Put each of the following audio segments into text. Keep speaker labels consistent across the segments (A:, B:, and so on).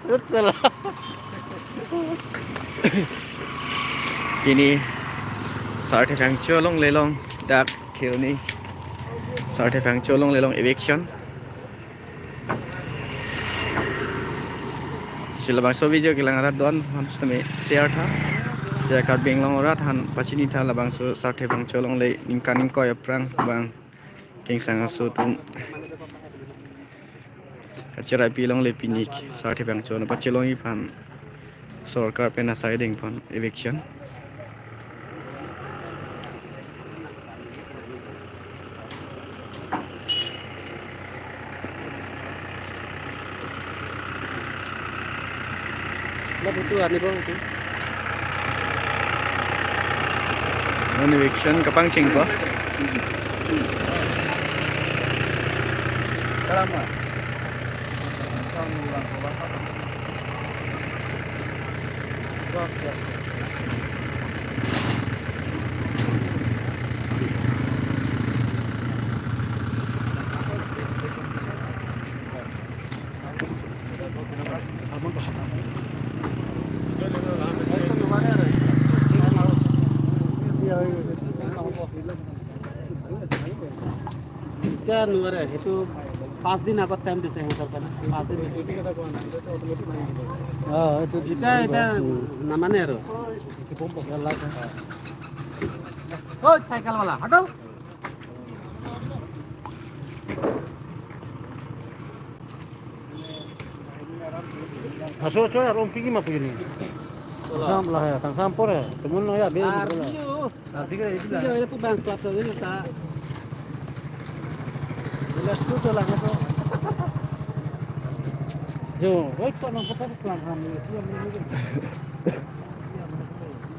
A: Betul. Kini Sarte Phang Cholong Lelong dak khel ni Sarte Phang Cholong Lelong eviction. Silabang so video kilang arat don hamst me share tha. Jaka benglong rat han pachini tha labang so Sarte Phang Cholong le ningkaning ko aprang bang king sang so tung kachara pilong le pinik Sarte Phang Cholong pachelong i phan sarkar pena siding phan eviction.
B: Lah itu ani bang itu.
A: Eviction kapang ching pa.
B: Kalama. क्या नुवर है तो 5 दिन আগত time দিছে সরকারে 5 দিন duty কথা কোৱা নাই এটা অটোমেটিক মাৰি দিব এটো এটা নামানে আৰু ও সাইকেল वाला হটো Masuk coy, orang pergi mah begini. Sam lah ya, tang sampor ya. Temen ya be. Nanti kira itu lah. Ini pun bang tuat tu ini tak. Jelas tu tu lah tu. Yo, oi kau nak apa pelan pelan ni? Siapa ni?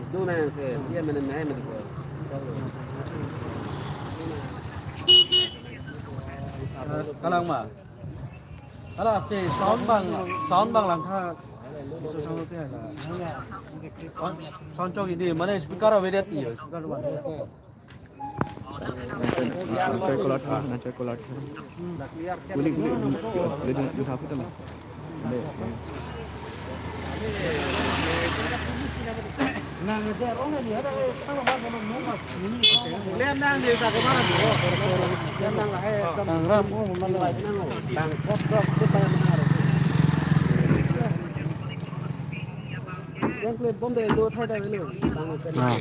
B: Itu mana se? Siapa mana naik mana? Kalang mah. Kalau si sound bang langkah. Sound cok ini mana speaker awet dia speaker mana?
A: Nanti kolat sah, nanti kolat sah. Boleh du hapus tu lah.
B: Nang ngejar orang ni ada sama mana mana ini. Lihat nang dia tak kemana tu. Lihat nang lah. Nang ram, mana lagi nang. Nang kop tu saya benar. Yang klip bom deh dua thai dah dulu. Nang.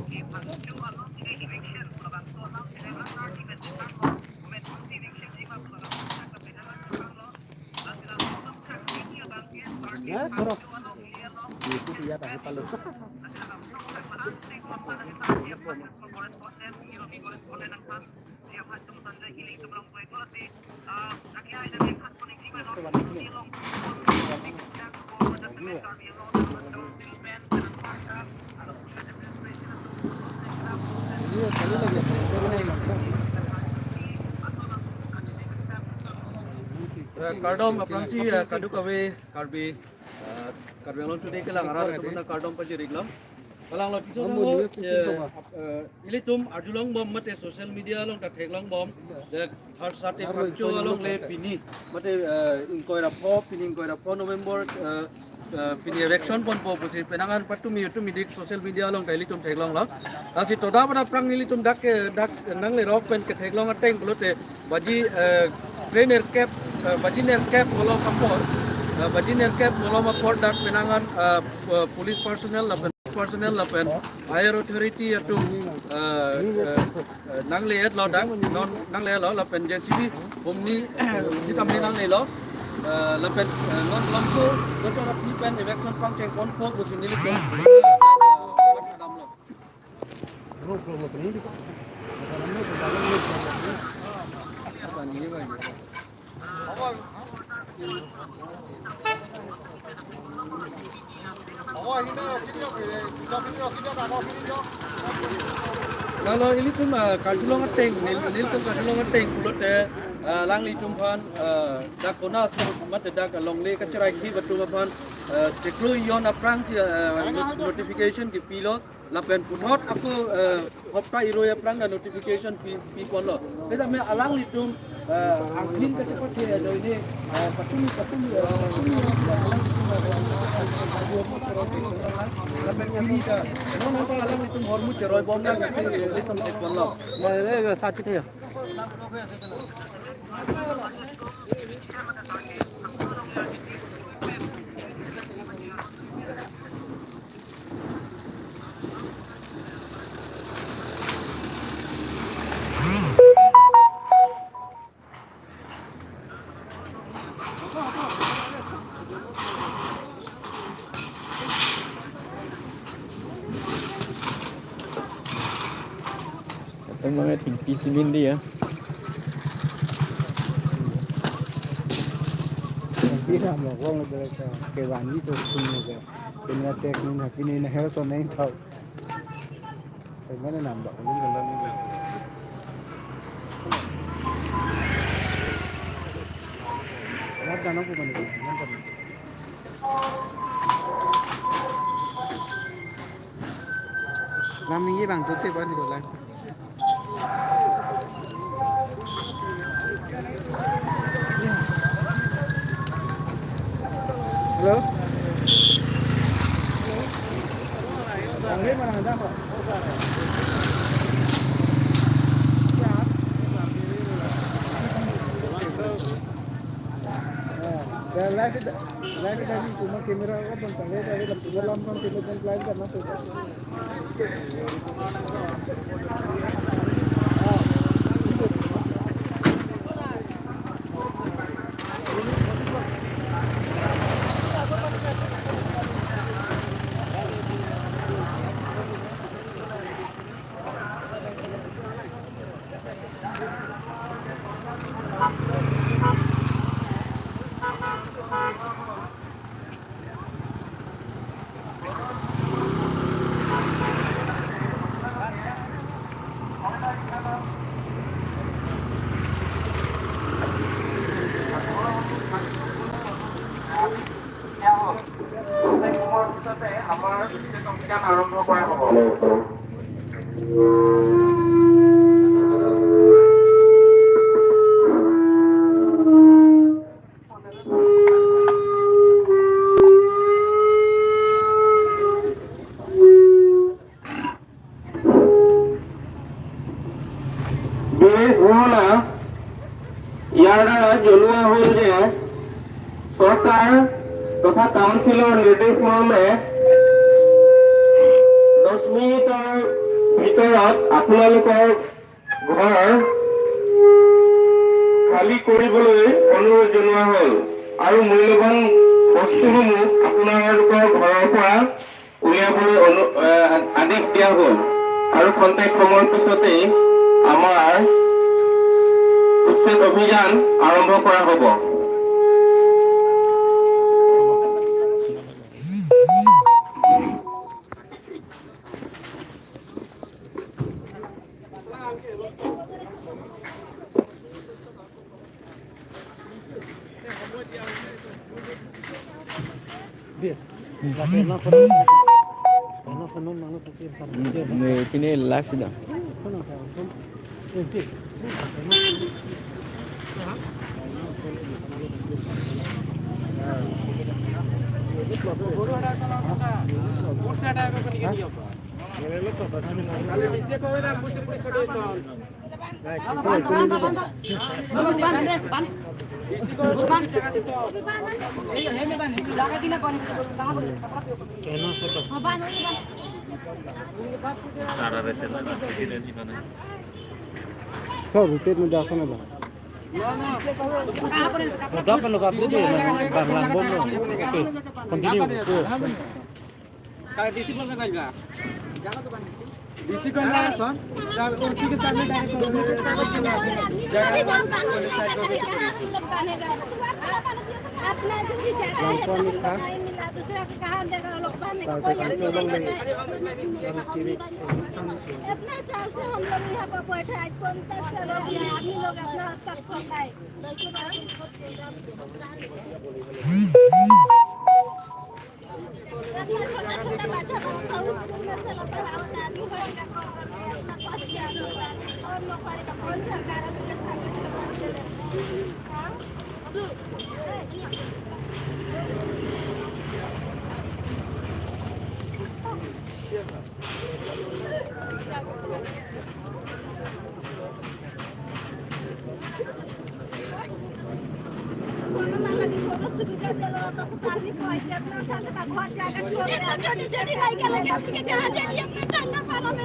B: Ya, korok. Itu dia tak palu. Kardom apransi kaduk awe karbi karbelon tu dek lang arah tu benda kardom paji riglam kalang lo tiso lo ilitum arjulong bom mate social media long tak long bom de third sate pakcho long le pini mate inkoi rapo November pini election pon po pusi penangan patu mi dik social media long kai ilitum long lo asi toda pada prang ilitum dak nang le rock pen ke long ateng kulote baji trainer cap Bajiner cap molo kapor Bajiner cap molo mapor dak penangan police personnel lapen higher authority atau nang leet lo dak non nang le lo lapen JCB bomni kita menang le lo lapen non langsung betul rapi pen election pang ceng konfo busin nilik Kalau ini tuh kartulungan tank, nil tuh kartulungan tank pulut lang li tum pan dak kona su mat dak long le kacrai ki batu pan teklu yon aprang si notification ki pilo lapen putot aku hopta iro ya prang notification pi kon lo. Kita me alang li tum angkin ke cepat dia do ini patumi lapen ini ka non apa alang li tum hormu ceroi bom dak si li tum kon lo. Mai sakit ya.
A: Memangnya tinggi simin dia.
C: Hindi na mo ko ng direkta kay Wani to suno ka. Pinatek ni na pinina helso na ito. Ay mana namba ko din lang ni. Wala ka na po man ito. Kami ye bang tutte ba ni ko lang. Hello? Angin mana ada kok? Live tadi cuma kamera ko pun tanggal tadi dalam kan kita live karena tu.
D: জনোৱা হ'ল যে চৰকাৰ তথা কাউন্সিলৰ নিৰ্দেশ মৰ্মে 10 মিনিটৰ ভিতৰত আপোনালোকৰ ঘৰ খালী কৰিবলৈ অনুৰোধ জনোৱা হ'ল আৰু মূল্যৱান বস্তুসমূহ আপোনালোকৰ ঘৰৰ পৰা উলিয়াবলৈ আদেশ দিয়া হ'ল আৰু খন্তেক সময়ৰ পিছতেই আমাৰ উচ্ছেদ অভিযান আৰম্ভ কৰা হ'ব।
A: Ini live sudah.
C: So, repeat mo daw na ba? Dapat lo kapto dia bang lambom lo. Okey. Continue. Kalau disi pun enggak. Jangan tuh Bang. DC का नाम कौन उसी के सामने डायरेक्ट
E: अपना
C: कौन लिखा
E: दूसरा के कहा देगा लोग पहनने को इतना साल से हम लोग यहाँ पर बैठे हैं 50 साल हो गया आदमी लोग अपना हाथ तक खोलता है छोटा छोटा बच्चा को स्कूल में से लगता है आदमी बड़ा का कॉल करते हैं अपना पास किया और लोग का कौन सरकार अपने साथ छोटी छोटी भाई का लगे अपने जहाँ दे दिए अपने करना पाला में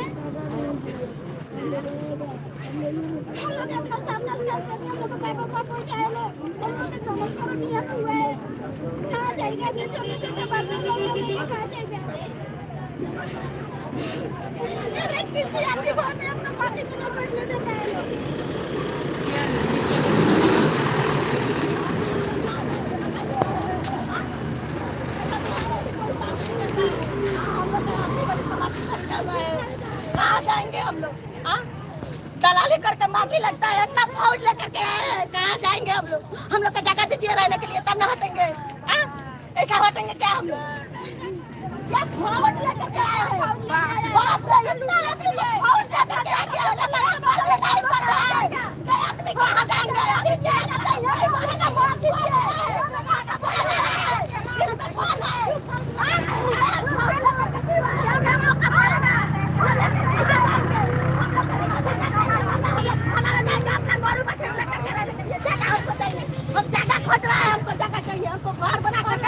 E: हम लोग अपना सामना करते हैं हम लोग को पेपर पर पहुँचाए ले हम लोग को समझ कर दिया नहीं हुए कहाँ जाएंगे अपने छोटे छोटे बच्चे लोग कहाँ जाएंगे अरे किसी अपनी बात में अपना पार्टी को न बैठने देता है लोग कहाँ जाएंगे हम लोग दलाली करके माफी लगता है इतना फौज लेकर के कहाँ जाएंगे हम लोग का जगह दीजिए रहने के लिए तब न हटेंगे ऐसा हटेंगे क्या हम लोग क्या फौज लेकर के आए हैं बाप रे इतना आदमी फौज लेकर के आके आदमी कहाँ जाएंगे हम जगह खोज रहे हैं हमको जगह चाहिए हमको घर बना करके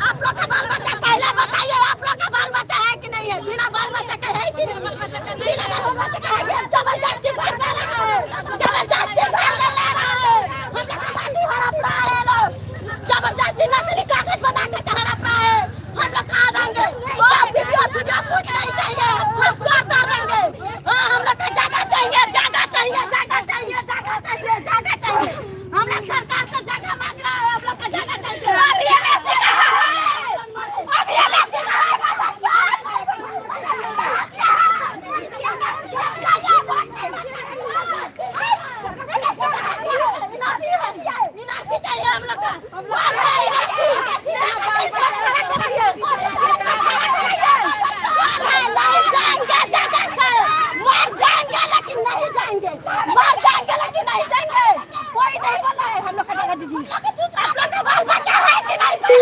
E: आप लोग का बाल बच्चा पहले बताइए आप लोग का बाल बच्चा है कि नहीं है बिना बाल बच्चा के है कि नहीं बिना बाल बच्चा के है जबरदस्ती भर ले रहा है जबरदस्ती भर ले रहा है हम लोग माटी हड़प रहा है लोग जबरदस्ती नकली कागज बना के हड़प रहा है हम लोग कहाँ जाएंगे वीडियो स्टूडियो कुछ नहीं चाहिए सब कर देंगे हम लोग को जगह चाहिए जगह चाहिए जगह चाहिए जगह चाहिए जगह चाहिए हम लोग सरकार से जगह मांग रहे हैं हम लोग को जगह चाहिए अभी एमएससी कहाँ है अभी एमएससी कहाँ है इनाची चाहिए हम लोग का नहीं जाएंगे मर जाएंगे लेकिन नहीं जाएंगे कोई नहीं बोला है हम लोग का जगह दीजिए आप लोग का बाल बच्चा है कि नहीं कहाँ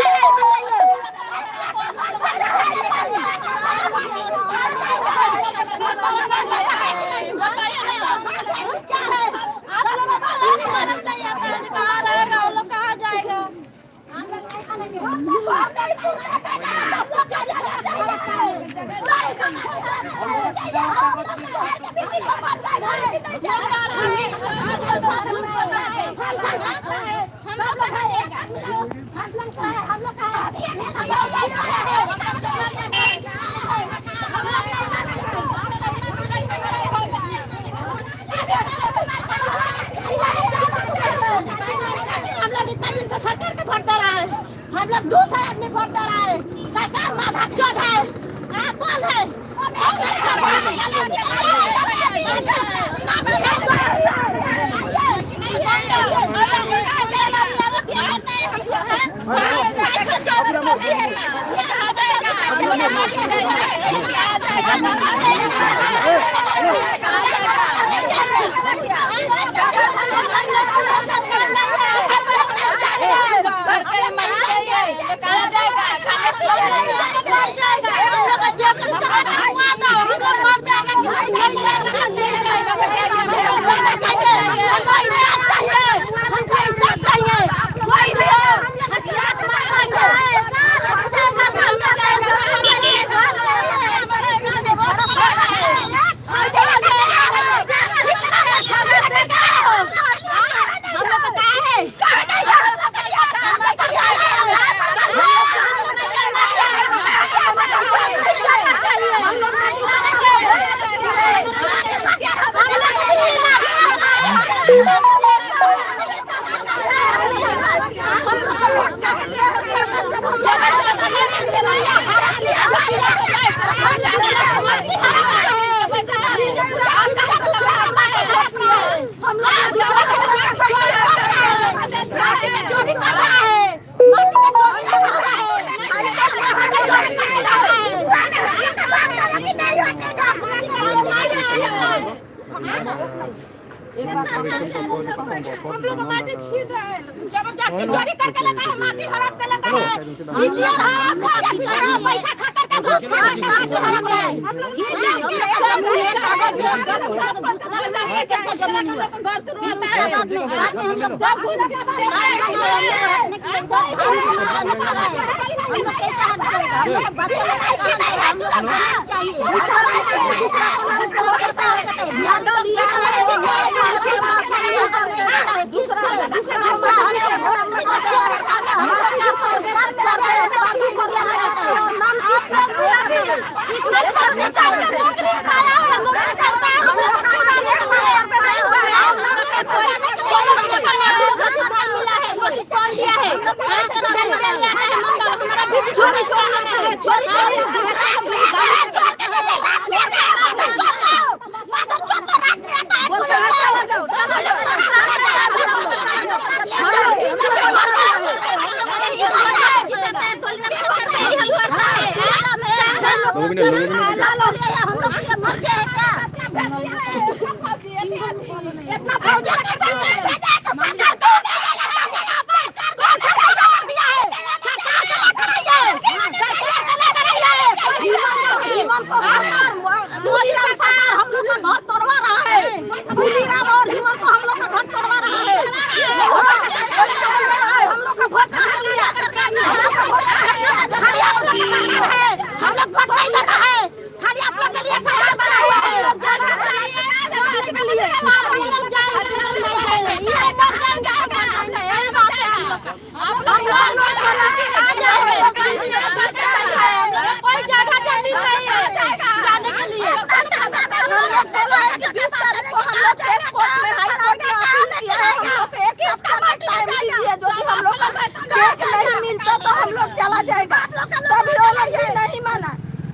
E: जाएगा सरकार के वोट दे रहा है हम लोग दूसरे आदमी वोट दे रहा है सरकार माधा चौध है कौन है हम लोग माटी छीन रहे हैं, जबरदस्ती चोरी करके लगा है, माटी हड़प के लगा है, इसी और पैसा खा करके घुस खा हड़प है। हम लोग ये जैसा जमीन हुआ घर तुरंत है, हम लोग सब घुस के हम लोग कैसे हट करेगा, हम लोग बच्चे लोग हम लोग चाहिए दूसरा को नाम से हो कैसा होता है ध्यान दो दिया दूसरा को मान के घर में पता है हमारे सरकार काफी कर रहा है और नाम किसका होगा इतने सरकार ने नौकरी पाया है नौकरी करता है हम लोग का मिला है नोटिस कॉल दिया है हमारा भी चोरी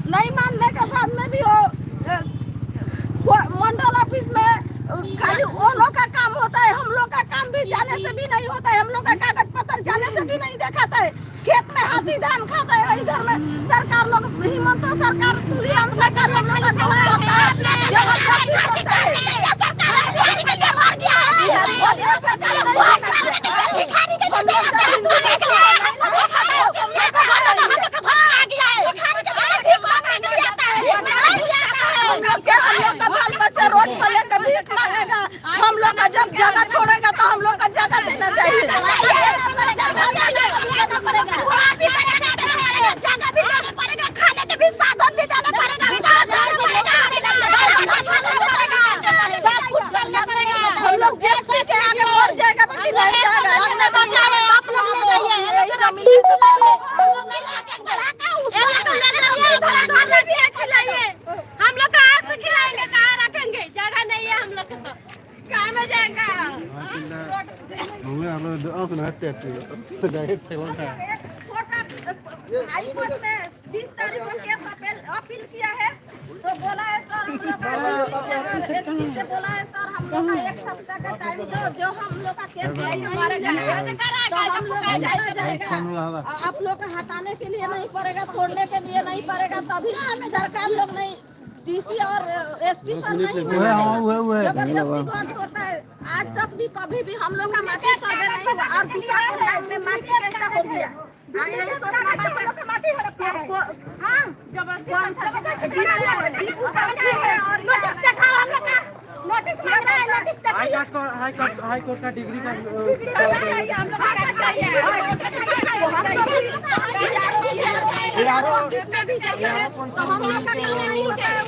E: नहीं मानने के साथ में भी वो मंडल ऑफिस में खाली वो लोग का काम होता है, हम लोग का काम भी जाने से भी नहीं होता है, हम लोग का कागज पत्र जाने से भी नहीं दिखाता है। खेत में हाथी धान खाता है, इधर में सरकार लोग हिम्मत सरकार तुलियान सरकार हम लोग का काम करता है, जबरदस्ती करता है। हम लोग का जब जगह छोड़ेगा तो हम लोग का जगह देना चाहिए। खाने के भी साधन भी देना पड़ेगा, हम लोग जैसे के आगे बढ़ जाएगा बाकी नहीं जाएगा। हम लोग का हाथ से खिलाएंगे, कहाँ रखेंगे, जगह नहीं है हम लोग को, कहाँ में जाएगा। हाईकोर्ट में 20 तारीख को केस अपील किया है, तो बोला है सर हम लोग का एसपी से बोला है सर हम लोग का 1 सप्ताह का टाइम दो, जो हम लोग का केस मारा जाएगा तो हम लोग का जाएगा। आप लोग का हटाने के लिए नहीं पड़ेगा, तोड़ने के लिए नहीं पड़ेगा, तभी सरकार लोग नहीं डीसी और एसपी सर नहीं जबरदस्ती बात होता है। आज तक भी कभी भी हम लोग का माटी सर्वे नहीं हुआ और दूसरा में माटी कैसा हो गया। यही सोचना माटी हाँ नोटिस दिखाओ, हम लोग का नोटिस मांग रहा है, नोटिस
B: हाई कोर्ट का डिग्री का
E: हम लोग का चाहिए। तो हम लोग का नहीं होता है,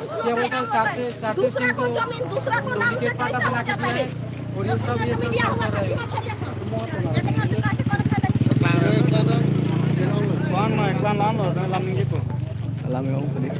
E: दूसरा को जमीन दूसरा को नाम से कैसा हो जाता है।
A: Alam yang tadi.